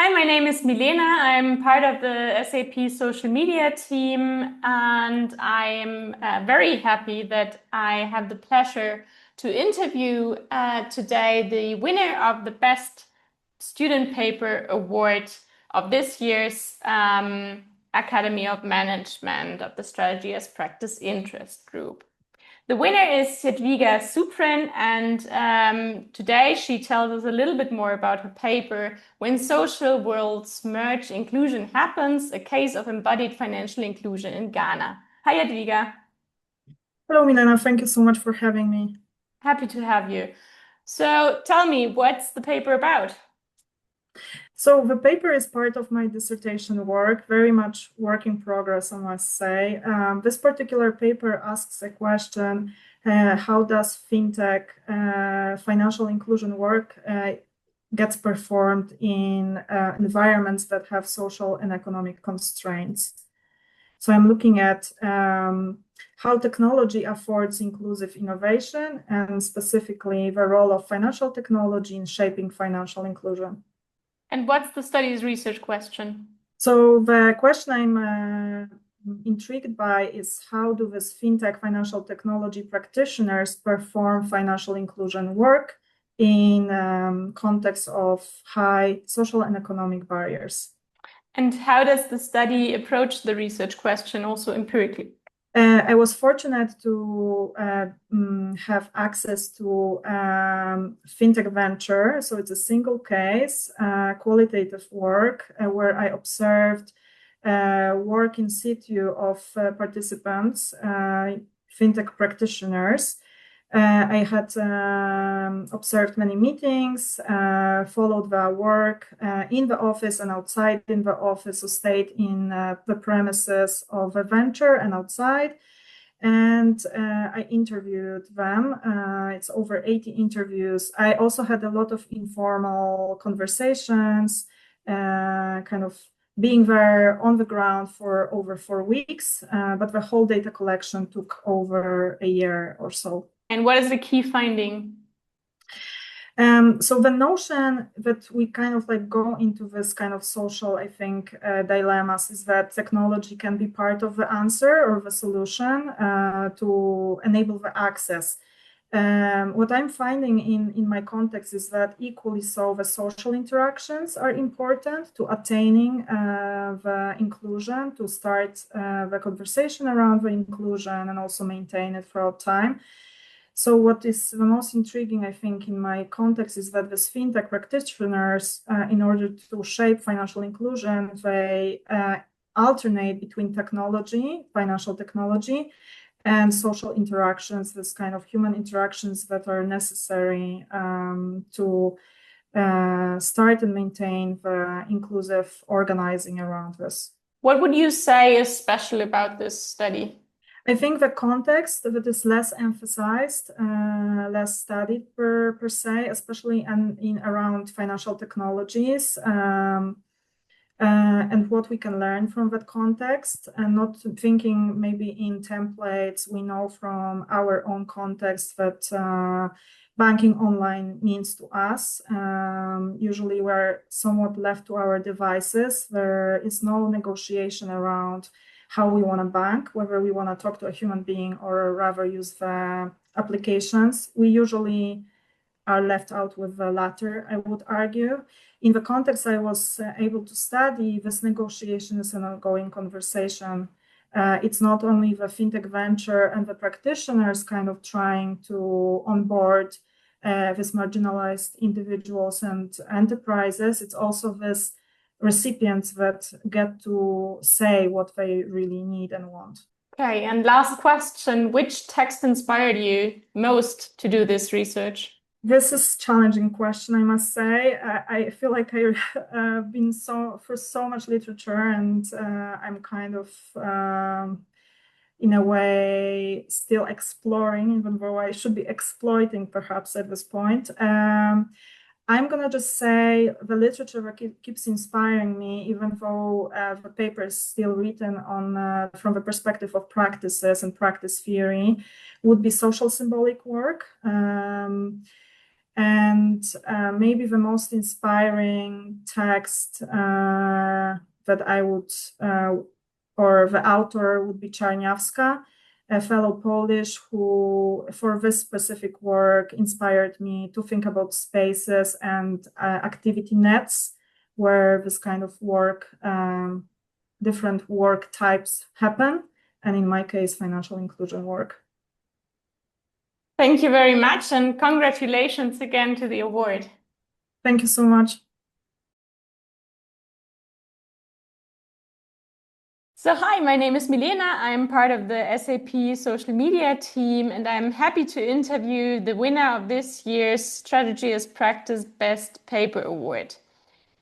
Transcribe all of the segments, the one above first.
Hi, my name is Milena. I'm part of the SAP social media team, and I'm very happy that I have the pleasure to interview today the winner of the Best Student Paper Award of this year's Academy of Management of the Strategy as Practice Interest Group. The winner is Jadwiga Supran, and today she tells us a little bit more about her paper, When Social Worlds Merge, Inclusion Happens, a case of embodied financial inclusion in Ghana. Hi, Jadwiga. Hello, Milena. Thank you so much for having me. Happy to have you. So tell me, what's the paper about? So the paper is part of my dissertation work, very much work in progress, I must say. This particular paper asks a question, how does fintech financial inclusion work gets performed in environments that have social and economic constraints? So I'm looking at how technology affords inclusive innovation and specifically the role of financial technology in shaping financial inclusion. And what's the study's research question? So the question I'm intrigued by is how do these fintech financial technology practitioners perform financial inclusion work in context of high social and economic barriers? And how does the study approach the research question also empirically? I was fortunate to have access to fintech venture. So it's a single case, qualitative work where I observed work in situ of participants, fintech practitioners. I had observed many meetings, followed the work in the office and outside in the office, so stayed in the premises of a venture and outside. And I interviewed them. It's over 80 interviews. I also had a lot of informal conversations, kind of being there on the ground for over 4 weeks, but the whole data collection took over a year or so. And what is the key finding? So the notion that we kind of like go into this kind of social, I think, dilemmas is that technology can be part of the answer or the solution to enable the access. What I'm finding in my context is that equally so, the social interactions are important to attaining the inclusion, to start the conversation around the inclusion and also maintain it throughout time. So what is the most intriguing, I think, in my context is that these fintech practitioners, in order to shape financial inclusion, they alternate between technology, financial technology, and social interactions, this kind of human interactions that are necessary to start and maintain the inclusive organizing around this. What would you say is special about this study? I think the context that is less emphasized, less studied per se, especially in around financial technologies, and what we can learn from that context, and not thinking maybe in templates. We know from our own context that banking online means to us. Usually we're somewhat left to our devices. There is no negotiation around how we want to bank, whether we want to talk to a human being or rather use the applications. We usually are left out with the latter, I would argue. In the context I was able to study, this negotiation is an ongoing conversation. It's not only the fintech venture and the practitioners kind of trying to onboard these marginalized individuals and enterprises. It's also this recipients that get to say what they really need and want. Okay, and last question, which text inspired you most to do this research? This is a challenging question, I must say. I feel like I've been for so much literature, and I'm kind of, in a way, still exploring, even though I should be exploiting perhaps at this point. I'm going to just say the literature that keeps inspiring me, even though the paper is still written on from the perspective of practices and practice theory, would be social symbolic work. And maybe the most inspiring text that I would, or the author would be Czarniawska, a fellow Polish who, for this specific work, inspired me to think about spaces and activity nets where this kind of work, different work types happen, and in my case, financial inclusion work. Thank you very much, and congratulations again to the award. Thank you so much. So hi, my name is Milena. I'm part of the SAP social media team, and I'm happy to interview the winner of this year's Strategy as Practice Best Paper Award.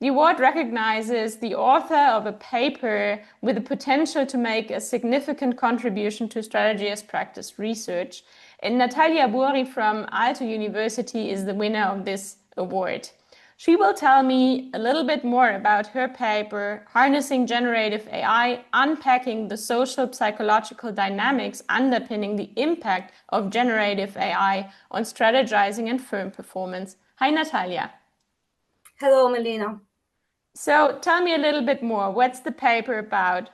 The award recognizes the author of a paper with the potential to make a significant contribution to strategy as practice research. And Natalia Buri from Aalto University is the winner of this award. She will tell me a little bit more about her paper, Harnessing Generative AI, Unpacking the Social Psychological Dynamics Underpinning the Impact of Generative AI on Strategizing and Firm Performance. Hi, Natalia. Hello, Melina. So tell me a little bit more. What's the paper about?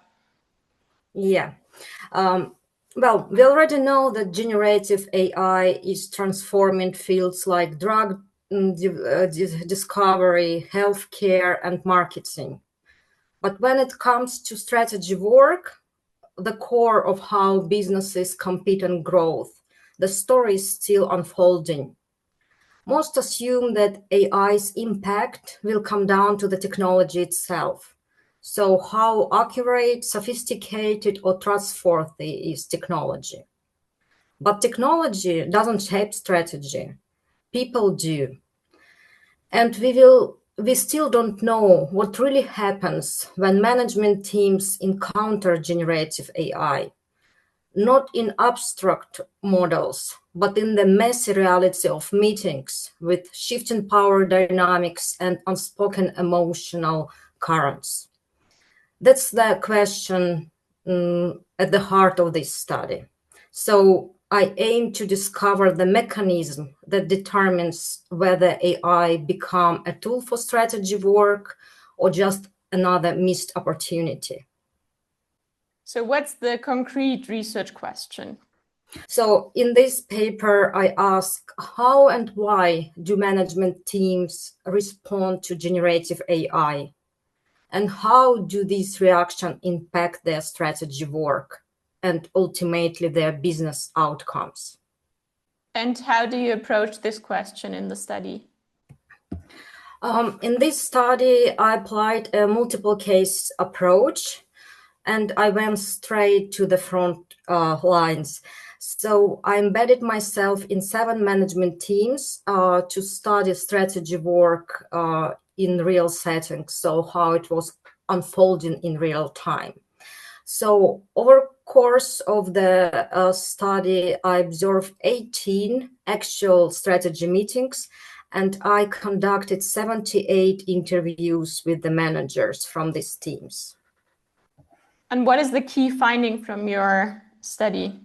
Yeah. Well, we already know that generative AI is transforming fields like drug discovery, healthcare, and marketing. But when it comes to strategy work, the core of how businesses compete and growth, the story is still unfolding. Most assume that AI's impact will come down to the technology itself. So how accurate, sophisticated, or trustworthy is technology? But technology doesn't shape strategy. People do. And we still don't know what really happens when management teams encounter generative AI. Not in abstract models, but in the messy reality of meetings with shifting power dynamics and unspoken emotional currents. That's the question at the heart of this study. So I aim to discover the mechanism that determines whether AI become a tool for strategy work or just another missed opportunity. So what's the concrete research question? So in this paper, I ask how and why do management teams respond to generative AI? And how do these reactions impact their strategy work and ultimately their business outcomes? And how do you approach this question in the study? In this study, I applied a multiple case approach, and I went straight to the front lines. So I embedded myself in 7 management teams to study strategy work in real settings, so how it was unfolding in real time. So over course of the study, I observed 18 actual strategy meetings, and I conducted 78 interviews with the managers from these teams. And what is the key finding from your study?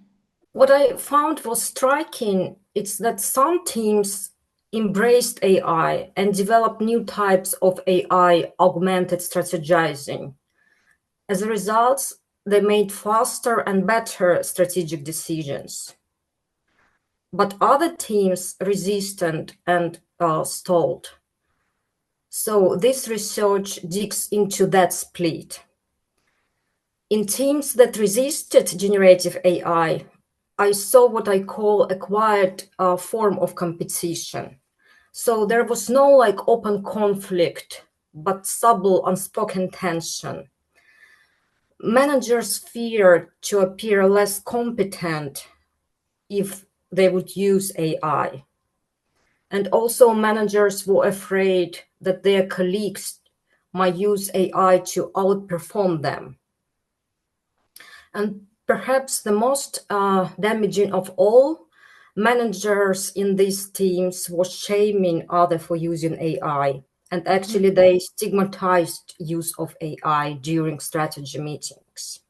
What I found was striking. It's that some teams embraced AI and developed new types of AI augmented strategizing. As a result, they made faster and better strategic decisions. But other teams resisted and stalled. So this research digs into that split. In teams that resisted generative AI, I saw what I call a quiet form of competition. So there was no like open conflict, but subtle unspoken tension. Managers feared to appear less competent if they would use AI. And also managers were afraid that their colleagues might use AI to outperform them. And perhaps the most damaging of all, managers in these teams were shaming others for using AI. And actually they stigmatized use of AI during strategy meetings.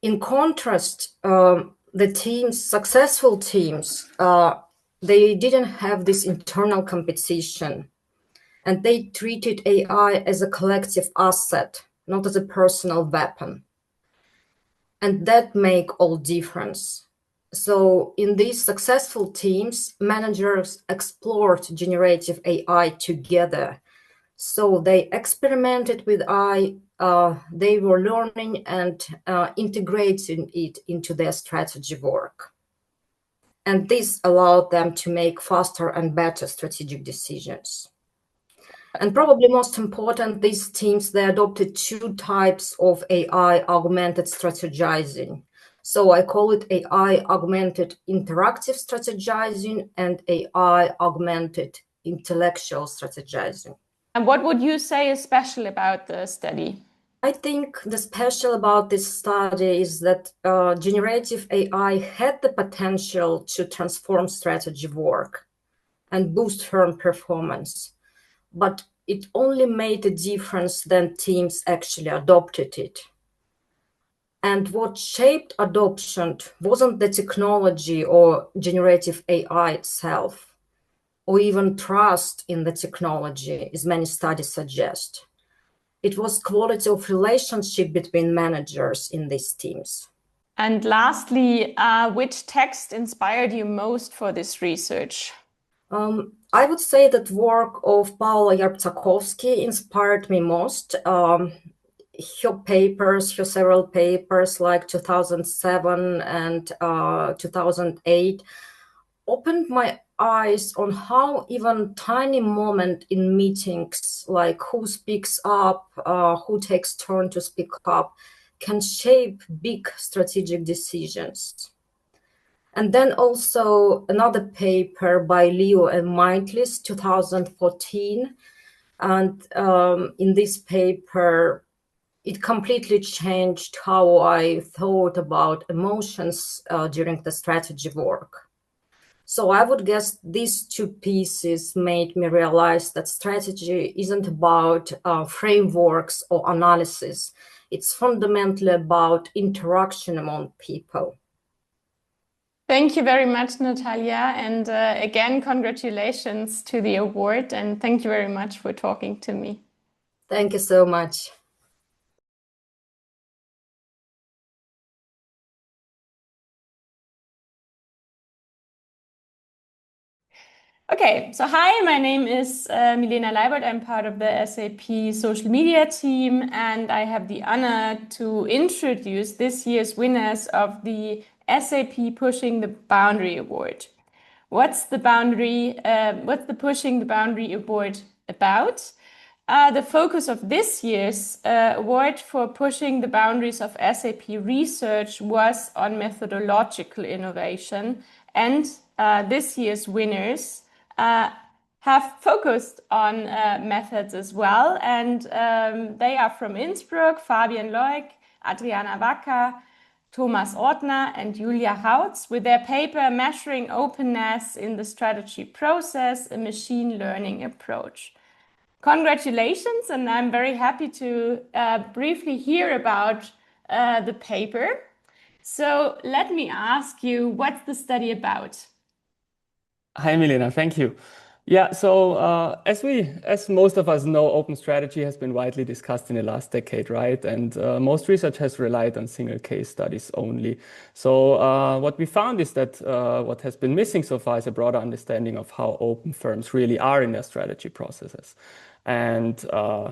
In contrast, the teams, successful teams, they didn't have this internal competition, and they treated AI as a collective asset, not as a personal weapon. And that make all difference. So in these successful teams, managers explored generative AI together. So they experimented with AI, they were learning and integrating it into their strategy work. And this allowed them to make faster and better strategic decisions. And probably most important, these teams, they adopted two types of AI augmented strategizing. So I call it AI augmented interactive strategizing and AI augmented intellectual strategizing. And what would you say is special about the study? I think the special about this study is that generative AI had the potential to transform strategy work and boost firm performance, but it only made a difference when teams actually adopted it. And what shaped adoption wasn't the technology or generative AI itself, or even trust in the technology, as many studies suggest. It was quality of relationship between managers in these teams. And lastly, which text inspired you most for this research? I would say that work of Paula Yarpzakowski inspired me most. Her several papers like 2007 and 2008 opened my eyes on how even tiny moment in meetings, like who speaks up, who takes turn to speak up, can shape big strategic decisions. And then also another paper by Leo and Mindless, 2014. And in this paper, it completely changed how I thought about emotions during the strategy work. So I would guess these two pieces made me realize that strategy isn't about frameworks or analysis. It's fundamentally about interaction among people. Thank you very much, Natalia. And again, congratulations to the award. And thank you very much for talking to me. Thank you so much. Okay, so hi, my name is Milena Leibold. I'm part of the SAP social media team, and I have the honor to introduce this year's winners of the SAP Pushing the Boundary Award. What's the Pushing the Boundary Award about? The focus of this year's award for pushing the boundaries of SAP research was on methodological innovation, and this year's winners have focused on methods as well, and they are from Innsbruck: Fabian Leuk, Adriana Wacker, Thomas Ortner, and Julia Hautz, with their paper Measuring Openness in the Strategy Process, a Machine Learning Approach. Congratulations, and I'm very happy to briefly hear about the paper. So let me ask you, what's the study about? Hi, Milena. Thank you. Yeah, so as most of us know, open strategy has been widely discussed in the last decade, right? And most research has relied on single case studies only. So what we found is that what has been missing so far is a broader understanding of how open firms really are in their strategy processes. And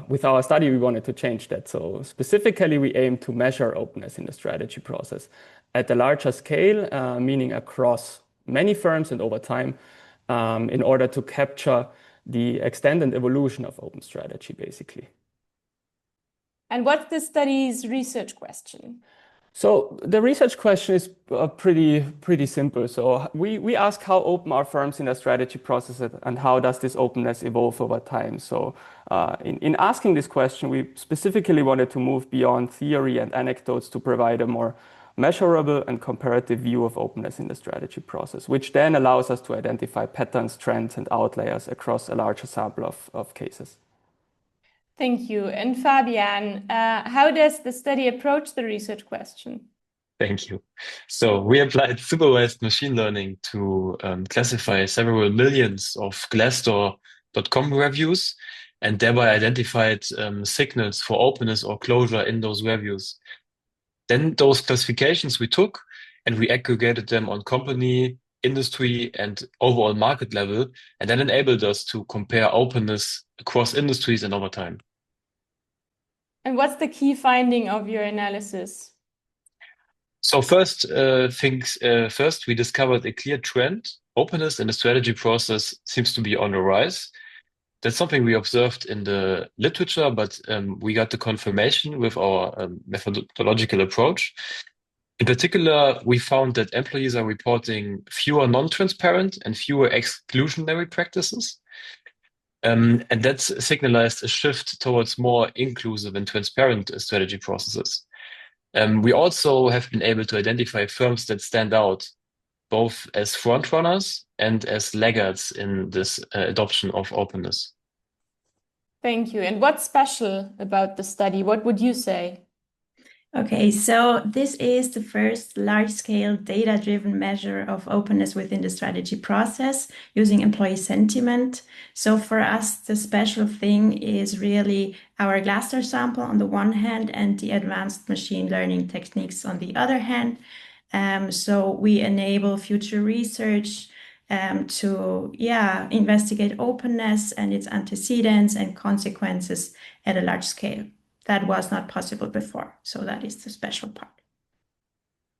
with our study, we wanted to change that. So specifically, we aim to measure openness in the strategy process at a larger scale, meaning across many firms and over time, in order to capture the extent and evolution of open strategy, basically. And what's the study's research question? So the research question is pretty simple. So we ask how open are firms in their strategy process and how does this openness evolve over time. So in asking this question, we specifically wanted to move beyond theory and anecdotes to provide a more measurable and comparative view of openness in the strategy process, which then allows us to identify patterns, trends, and outliers across a larger sample of cases. Thank you. And Fabian, how does the study approach the research question? Thank you. So we applied supervised machine learning to classify several millions of Glassdoor.com reviews and thereby identified signals for openness or closure in those reviews. Then those classifications we took and we aggregated them on company, industry, and overall market level, and then enabled us to compare openness across industries and over time. And what's the key finding of your analysis? So first, we discovered a clear trend. Openness in the strategy process seems to be on the rise. That's something we observed in the literature, but we got the confirmation with our methodological approach. In particular, we found that employees are reporting fewer non-transparent and fewer exclusionary practices. And that's signalized a shift towards more inclusive and transparent strategy processes. We also have been able to identify firms that stand out, both as frontrunners and as laggards in this adoption of openness. Thank you. And what's special about the study? What would you say? Okay, so this is the first large-scale data-driven measure of openness within the strategy process using employee sentiment. So for us, the special thing is really our Glassdoor sample on the one hand and the advanced machine learning techniques on the other hand. So we enable future research to investigate openness and its antecedents and consequences at a large scale. That was not possible before. So that is the special part.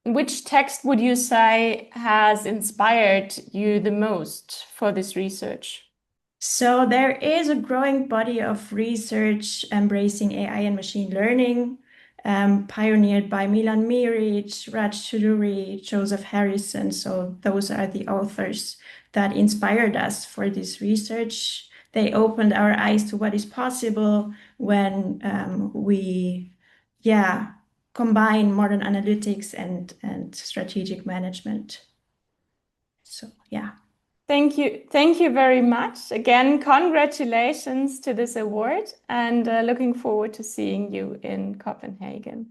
Which text would you say has inspired you the most for this research? So there is a growing body of research embracing AI and machine learning, pioneered by Milan Miric, Raj Chuduri, Joseph Harrison. So those are the authors that inspired us for this research. They opened our eyes to what is possible when we combine modern analytics and strategic management. So yeah. Thank you. Thank you very much. Again, congratulations to this award and looking forward to seeing you in Copenhagen.